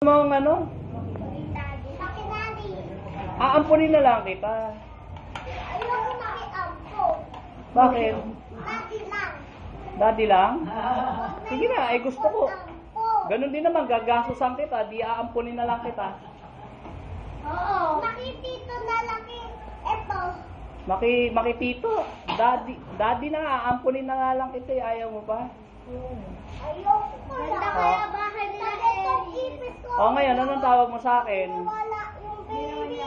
Mga ano? Aampunin na lang kita. Ayoko makiampo. Bakit? Dati lang. Daddy lang? Sige na, ay gusto ko. Ampo. Ganun din naman, gagastusan kita, di aampunin na lang kita. Oo. Makitito na laki. Eto. Makitito, daddy na nga, aampunin na nga lang kita, ayaw mo pa? Ayoko ko lang. Ganda kaya bahay nila Eri. O ngayon, anong tawag mo sa akin? Wala yung baby.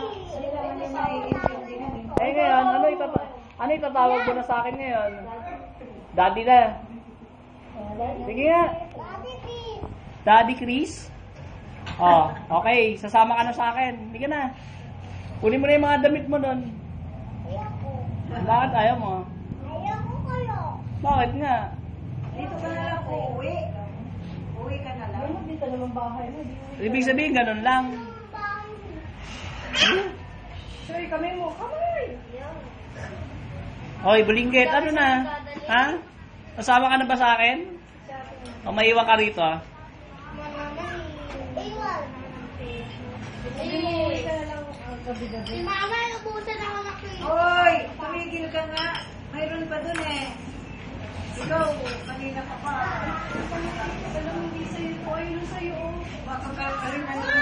Eh ngayon, ano itatawag mo na sa akin ngayon? Daddy na. Sige nga. Daddy please. Daddy Chris? Oh, okay. Sasama ka na sa akin. Hindi ka na. Kunin mo na yung mga damit mo doon. Ayoko. Bakit ayaw mo? Ayoko ko lang. Bakit nga? Dito ka na lang uuwi. Uwi ka na lang. Dito naman bahay mo. Ibig sabihin, ganun lang. Sorry, kami mo. Kamay! Hoy, Bulinggit, ano na? Ha? Kasama ka na ba sa akin? O maiwan ka rito, ah? Iwan. Uwi ka na lang gabi-gabi. Mama, ubusan ako na cake. Hoy! Tumigil ka nga. Mayroon pa dun eh. Ikaw, kanina ka pa. Alam mo, hindi sa'yo po. Ayun sa'yo. Baka ka rin ano.